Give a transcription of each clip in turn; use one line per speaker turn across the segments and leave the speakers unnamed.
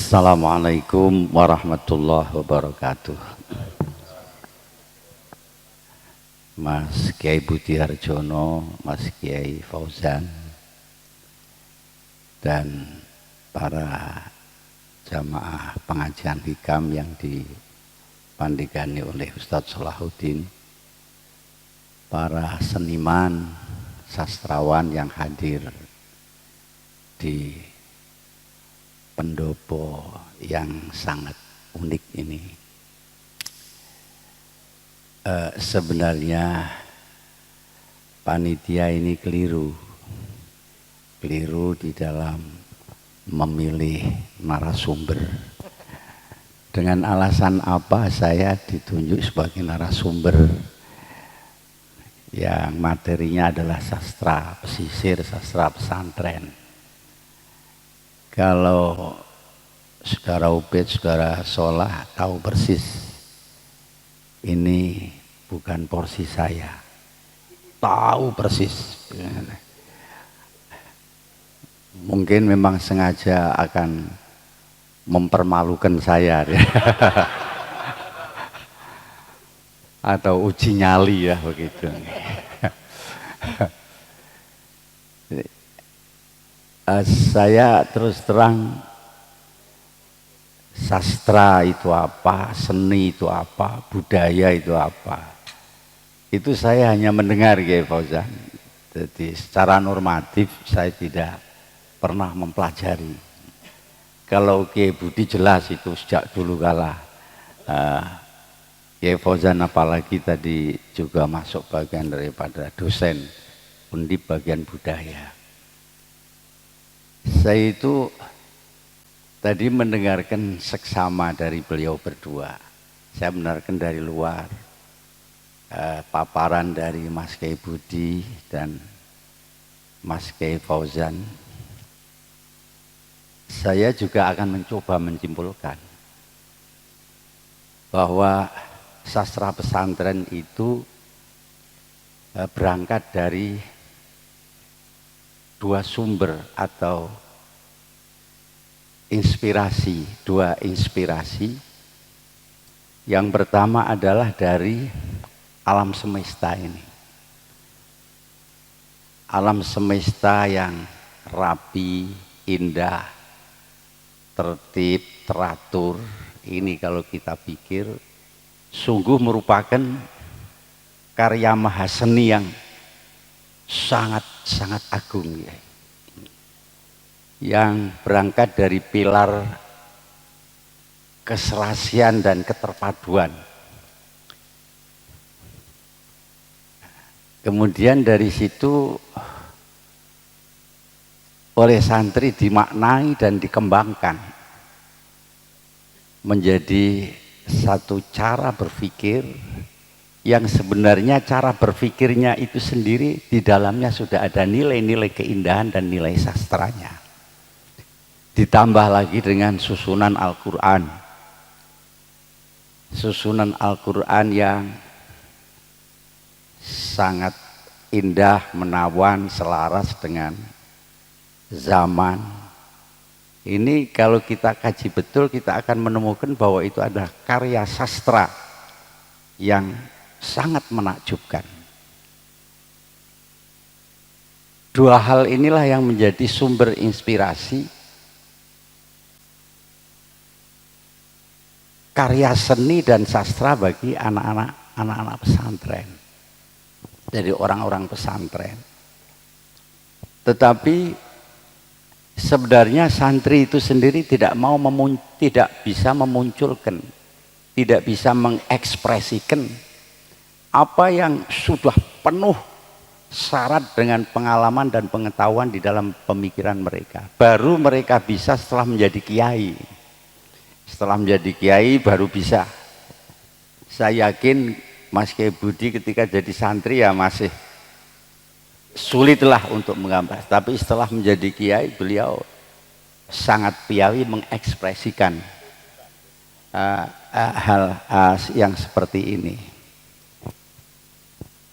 Assalamualaikum warahmatullahi wabarakatuh. Mas Kiai Budi Harjono, Mas Kiai Fauzan, dan para jamaah pengajian hikam yang dipandegani oleh Ustadz Salahuddin, para seniman, sastrawan yang hadir di pendopo yang sangat unik ini. Sebenarnya panitia ini keliru di dalam memilih narasumber. Dengan alasan apa saya ditunjuk sebagai narasumber yang materinya adalah sastra pesisir, sastra pesantren. Kalau saudara Ubed, saudara Solah tahu persis ini bukan porsi saya, tahu persis. Mungkin memang sengaja akan mempermalukan saya atau uji nyali ya begitu. Saya terus terang, sastra itu apa, seni itu apa, budaya itu apa, itu saya hanya mendengar Kiai Fauzan. Jadi secara normatif saya tidak pernah mempelajari. Kalau Kiai Budi jelas itu sejak dulu kala. Kiai Fauzan apalagi tadi juga masuk bagian daripada dosen Undip bagian budaya. Saya itu tadi mendengarkan seksama dari beliau berdua. Saya mendengarkan dari luar paparan dari Mas Kiai Budi dan Mas Kiai Fauzan. Saya juga akan mencoba menyimpulkan bahwa sastra pesantren itu berangkat dari dua sumber atau inspirasi, dua inspirasi. Yang pertama adalah dari alam semesta ini. Alam semesta yang rapi, indah, tertib, teratur. Ini kalau kita pikir sungguh merupakan karya mahaseni yang sangat agung ya. Yang berangkat dari pilar keserasian dan keterpaduan. Kemudian dari situ oleh santri dimaknai dan dikembangkan menjadi satu cara berpikir yang sebenarnya cara berpikirnya itu sendiri di dalamnya sudah ada nilai-nilai keindahan dan nilai sastranya. Ditambah lagi dengan susunan Al-Quran. Susunan Al-Quran yang sangat indah, menawan, selaras dengan zaman. Ini kalau kita kaji betul, kita akan menemukan bahwa itu adalah karya sastra yang sangat menakjubkan. Dua hal inilah yang menjadi sumber inspirasi karya seni dan sastra bagi anak-anak pesantren, dari orang-orang pesantren. Tetapi sebenarnya santri itu sendiri tidak bisa memunculkan, tidak bisa mengekspresikan apa yang sudah penuh syarat dengan pengalaman dan pengetahuan di dalam pemikiran mereka. Baru mereka bisa setelah menjadi kiai. Setelah menjadi kiai baru bisa. Saya yakin Mas Kiai Budi ketika jadi santri ya masih sulitlah untuk menggambar. Tapi setelah menjadi kiai beliau sangat piawi mengekspresikan hal yang seperti ini.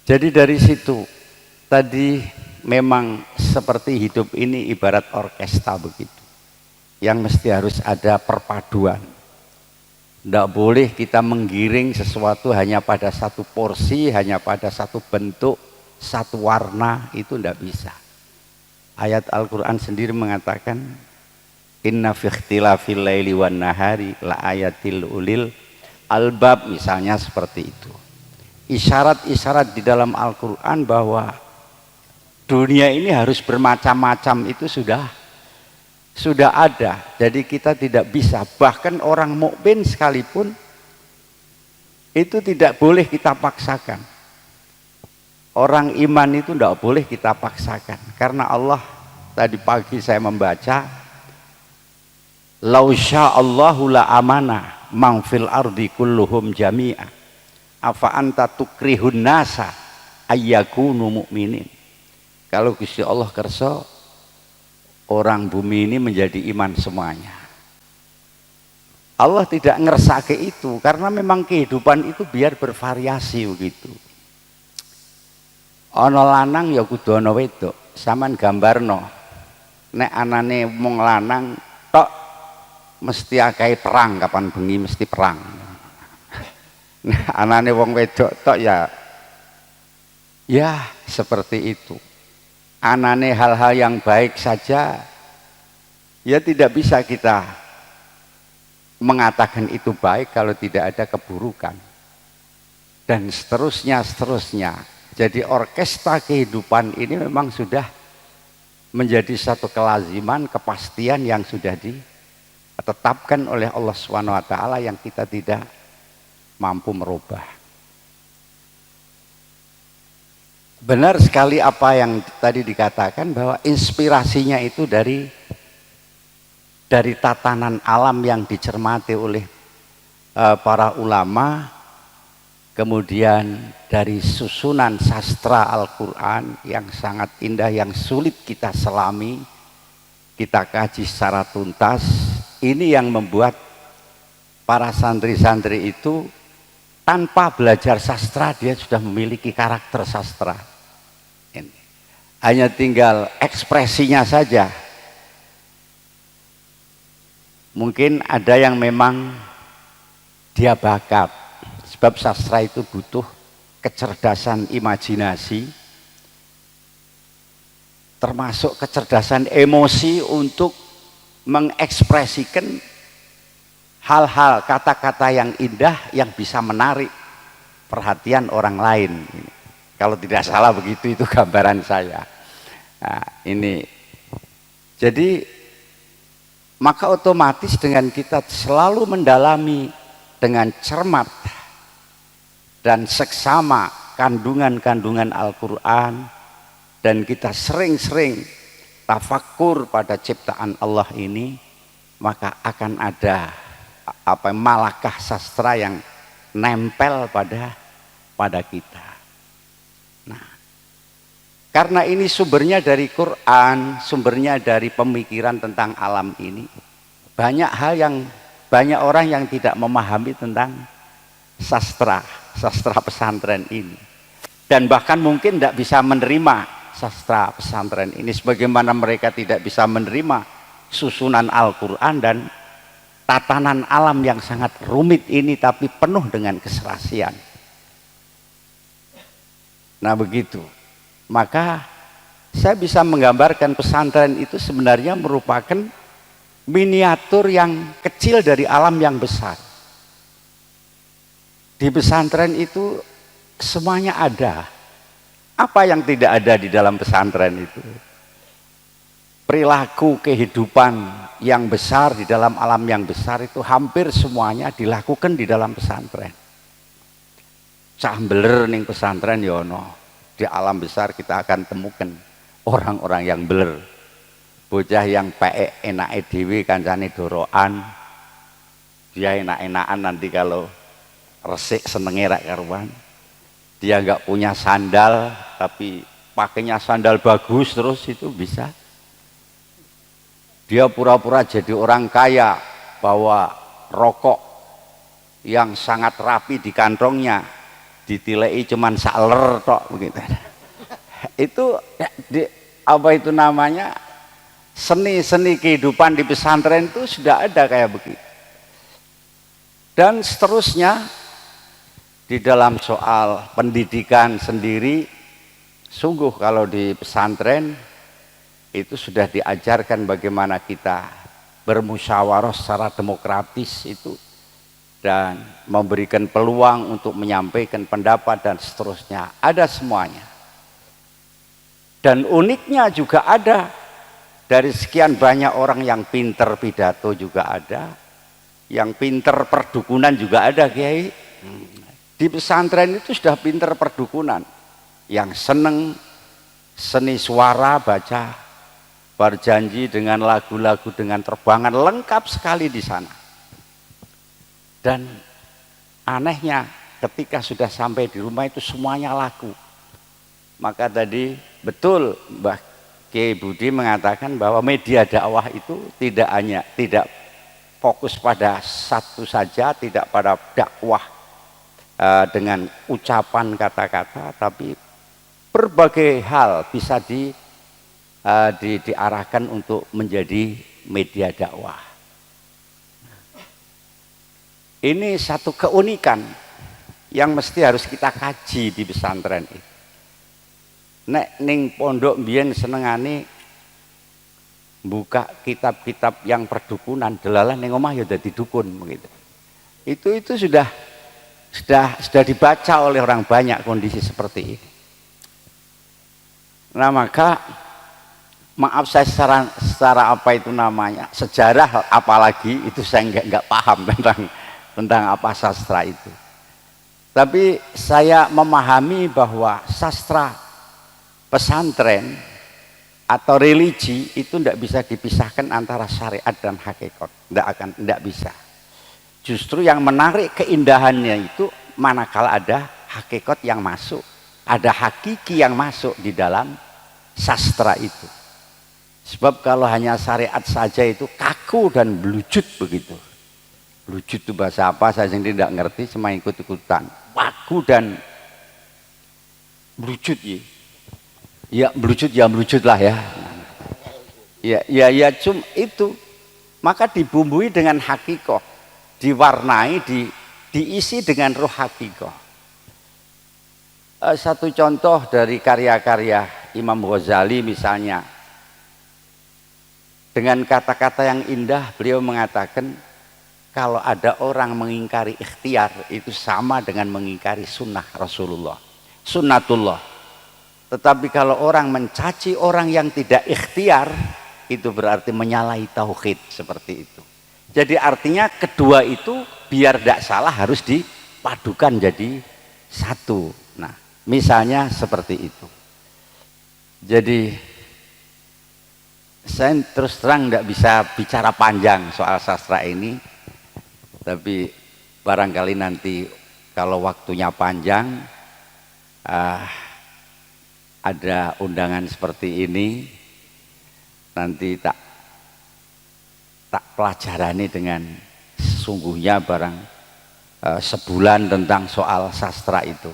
Jadi dari situ tadi memang seperti hidup ini ibarat orkestra begitu. yang mesti harus ada perpaduan. Tidak boleh kita menggiring sesuatu hanya pada satu porsi, hanya pada satu bentuk, satu warna, itu tidak bisa. Ayat Al-Quran sendiri mengatakan, inna fi ikhtilafil laili wan nahari la ayatil ulil albab, misalnya seperti itu. Isyarat-isyarat di dalam Al-Quran bahwa dunia ini harus bermacam-macam itu sudah ada. Jadi kita tidak bisa, bahkan orang mukmin sekalipun itu tidak boleh kita paksakan. Orang iman itu tidak boleh kita paksakan, karena Allah, tadi pagi saya membaca, lau sya'allahu la amana man fil ardi kulluhum jami'a afa anta tukrihun nasa ayyakunu mu'minin. Kalau Gusti Allah kersa orang bumi ini menjadi iman semuanya, Allah tidak ngersake itu, karena memang kehidupan itu biar bervariasi begitu. Ana lanang ya kudu ana wedok. Saman gambarno nek anane mung lanang tok mesti akeh perang, kapan bengi mesti perang. Nah, anane wong wedok tok ya seperti itu. Anane hal-hal yang baik saja ya tidak bisa kita mengatakan itu baik kalau tidak ada keburukan, dan seterusnya. Jadi orkestra kehidupan ini memang sudah menjadi satu kelaziman, kepastian yang sudah ditetapkan oleh Allah SWT yang kita tidak mampu merubah. Benar sekali apa yang tadi dikatakan, bahwa inspirasinya itu dari tatanan alam yang dicermati oleh para ulama, kemudian dari susunan sastra Al-Quran yang sangat indah, yang sulit kita selami, kita kaji secara tuntas. Ini yang membuat para santri-santri itu tanpa belajar sastra dia sudah memiliki karakter sastra. Ini hanya tinggal ekspresinya saja. Mungkin ada yang memang dia bakat, sebab sastra itu butuh kecerdasan imajinasi, termasuk kecerdasan emosi untuk mengekspresikan hal-hal, kata-kata yang indah yang bisa menarik perhatian orang lain. Kalau tidak salah begitu itu gambaran saya. Nah, ini jadi maka otomatis dengan kita selalu mendalami dengan cermat dan seksama kandungan-kandungan Al-Quran, dan kita sering-sering tafakkur pada ciptaan Allah ini, maka akan ada malakah sastra yang nempel pada kita. Nah, karena ini sumbernya dari Quran, sumbernya dari pemikiran tentang alam ini, banyak orang yang tidak memahami tentang sastra pesantren ini, dan bahkan mungkin tidak bisa menerima sastra pesantren ini, sebagaimana mereka tidak bisa menerima susunan Al-Quran dan tatanan alam yang sangat rumit ini, tapi penuh dengan keserasian. Nah begitu, maka saya bisa menggambarkan pesantren itu sebenarnya merupakan miniatur yang kecil dari alam yang besar. Di pesantren itu semuanya ada. Apa yang tidak ada di dalam pesantren itu? Perilaku kehidupan yang besar di dalam alam yang besar itu hampir semuanya dilakukan di dalam pesantren. Cah beler ning pesantren yono. Di alam besar kita akan temukan orang-orang yang beler. Bocah yang peek enake dhewe kancane doroan. Dia enak-enakan nanti kalau resik senenge rak karuan. Dia nggak punya sandal tapi pakainya sandal bagus terus, itu bisa. Dia pura-pura jadi orang kaya, bawa rokok yang sangat rapi di kantongnya, ditilai cuman saler tok begitu. Itu apa itu namanya, Seni-seni kehidupan di pesantren itu sudah ada kayak begitu. Dan seterusnya di dalam soal pendidikan sendiri, sungguh kalau di pesantren itu sudah diajarkan bagaimana kita bermusyawarah secara demokratis itu, dan memberikan peluang untuk menyampaikan pendapat dan seterusnya, ada semuanya. Dan uniknya juga ada, dari sekian banyak orang yang pinter pidato juga ada, yang pinter perdukunan juga ada, Kiai. Di pesantren itu sudah pinter perdukunan, yang seneng seni suara, baca berjanji dengan lagu-lagu dengan terbangan, lengkap sekali di sana. Dan anehnya ketika sudah sampai di rumah itu semuanya laku. Maka tadi betul Mbah Kiai Budi mengatakan bahwa media dakwah itu tidak fokus pada satu saja, tidak pada dakwah dengan ucapan kata-kata, tapi berbagai hal bisa diarahkan untuk menjadi media dakwah. Ini satu keunikan yang mesti harus kita kaji di pesantren ini. Nek ning pondok mbiyen senengane buka kitab-kitab yang perdukunan, delalah ning omah ya dadi dukun begitu. Itu sudah dibaca oleh orang banyak kondisi seperti ini. Nah, maka maaf saya secara apa itu namanya, sejarah apalagi itu saya nggak paham tentang apa sastra itu. Tapi saya memahami bahwa sastra pesantren atau religi itu tidak bisa dipisahkan antara syariat dan hakikat, tidak bisa. Justru yang menarik keindahannya itu manakala ada hakikat yang masuk, ada hakiki yang masuk di dalam sastra itu. Sebab kalau hanya syariat saja itu kaku dan belujut begitu. Belujut itu bahasa apa saya sendiri tidak ngerti, cuma ikut-ikutan. Kaku dan belujut ya. Ya melucut lah ya. Ya cuma itu. Maka dibumbui dengan hakikoh, diwarnai, diisi dengan ruh hakikoh. Satu contoh dari karya-karya Imam Ghazali misalnya, dengan kata-kata yang indah beliau mengatakan kalau ada orang mengingkari ikhtiar itu sama dengan mengingkari sunnah Rasulullah, sunnatullah. Tetapi kalau orang mencaci orang yang tidak ikhtiar, itu berarti menyalahi tauhid, seperti itu. Jadi artinya kedua itu biar tidak salah harus dipadukan jadi satu. Nah, misalnya seperti itu. Jadi saya terus terang tidak bisa bicara panjang soal sastra ini, tapi barangkali nanti kalau waktunya panjang, ada undangan seperti ini, nanti tak pelajarani dengan sesungguhnya barang sebulan tentang soal sastra itu.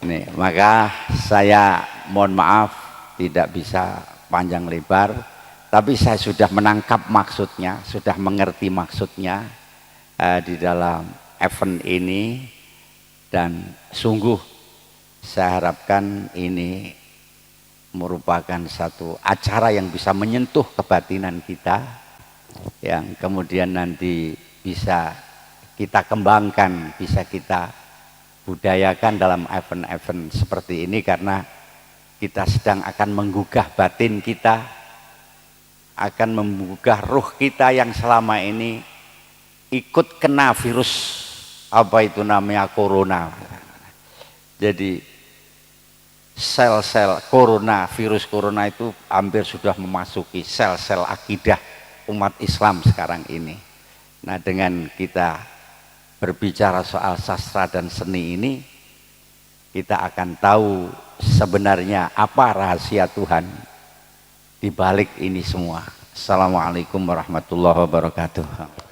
Nih, maka saya mohon maaf tidak bisa panjang lebar, tapi saya sudah menangkap maksudnya, sudah mengerti maksudnya di dalam event ini, dan sungguh saya harapkan ini merupakan satu acara yang bisa menyentuh kebatinan kita, yang kemudian nanti bisa kita kembangkan, bisa kita budayakan dalam event-event seperti ini, karena kita sedang akan menggugah batin kita, akan menggugah ruh kita yang selama ini ikut kena virus apa itu namanya corona. Jadi sel-sel corona, virus corona itu hampir sudah memasuki sel-sel akidah umat Islam sekarang ini. Nah, dengan kita berbicara soal sastra dan seni ini, kita akan tahu sebenarnya apa rahasia Tuhan di balik ini semua. Assalamualaikum warahmatullahi wabarakatuh.